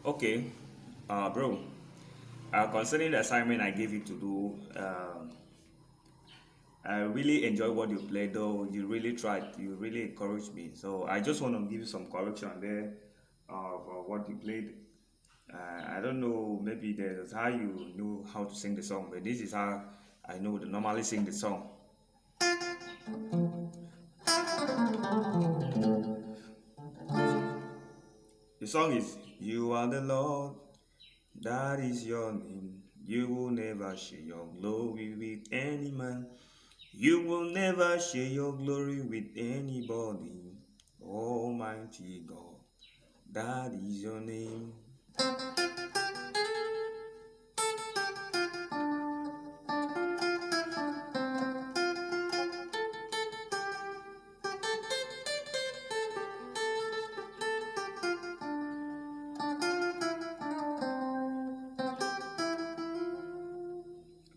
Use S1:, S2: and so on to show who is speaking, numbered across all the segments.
S1: Okay, bro. Concerning the assignment I gave you to do, I really enjoy what you played. Though you really tried, you really encouraged me. So I just want to give you some correction there for what you played. I don't know, maybe there's how you know how to sing the song, but this is how I know to normally sing the song. The song is "You are the Lord, that is your name. You will never share your glory with any man. You will never share your glory with anybody. Almighty God, that is your name."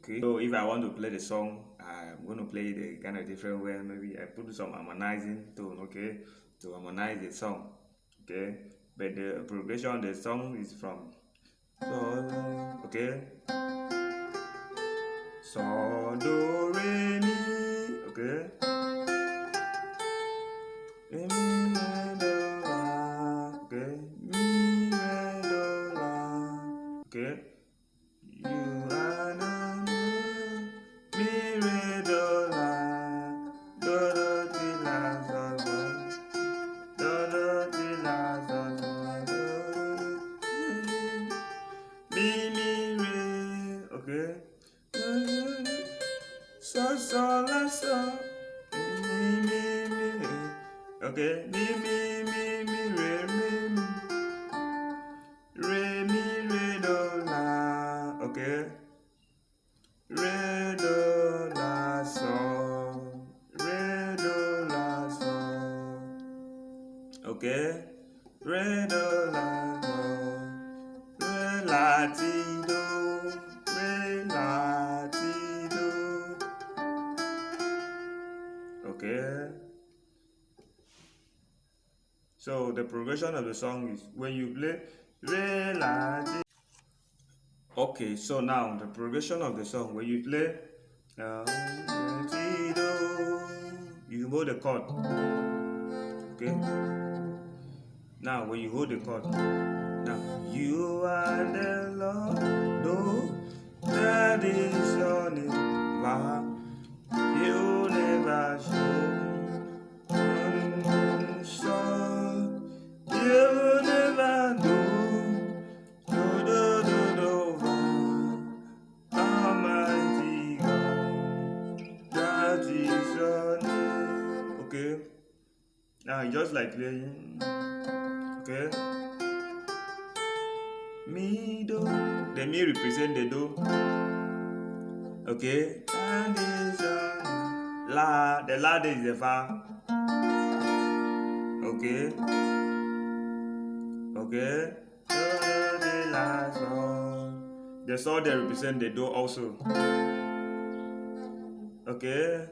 S1: Okay, so if I want to play the song, I'm going to play it a kind of different way. Maybe I put some harmonizing tone, okay, to harmonize the song, okay. But the progression of the song is from so, okay, so do re mi, okay, re mi re do la, okay, mi re do la, okay. You are the mi re do la, do ti la sol do ti la sol mi re, okay. So la so mi, okay, mi re do la, okay. Re do la sol, re do la sol, okay. Re do la sol, re la ti do, re la ti do, okay. So the progression of the song is when you play re la ti. Okay, so now the progression of the song when you play ti do, you hold the chord, okay. Now when you hold the chord, now you are the Lord, no, that is your name. You never show, so you never know, Almighty God, that is your name. Okay, now just like playing, okay. Mi do, the mi represent the do, okay. And this la, the la is the fa, okay, okay. So the la sol, the sol they represent the do also, okay.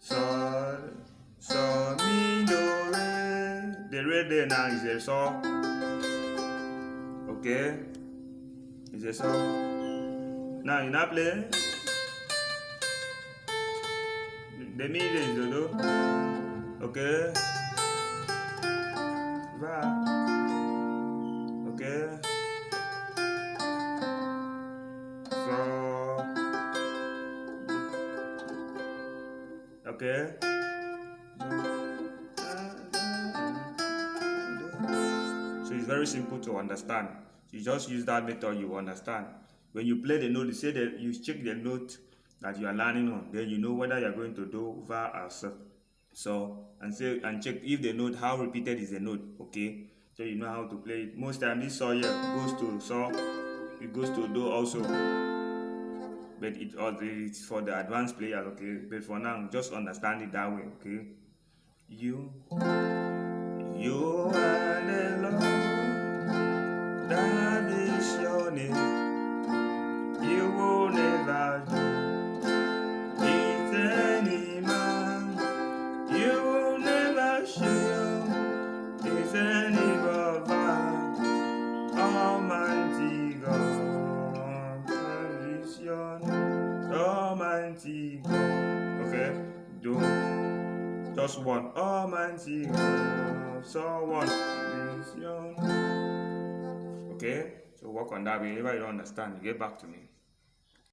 S1: So mi do re, the re there now is the sol, okay, is the sol. Now you now play the mi is the do, okay. Va, okay. So, okay. So it's very simple to understand. You just use that method, you understand. When you play the note, you say that you check the note that you are learning on, then you know whether you are going to do va or so. So and check if the note, how repeated is the note, okay. So you know how to play it. Most time this saw here goes to so, it goes to do also, but it's for the advanced players, okay. But for now, just understand it that way, okay. You are the Lord, that is your name. You will never do it any man. You will never share it's anybody. just one. Almighty God, so one is young. Okay, so work on that. Whenever you don't understand, you get back to me.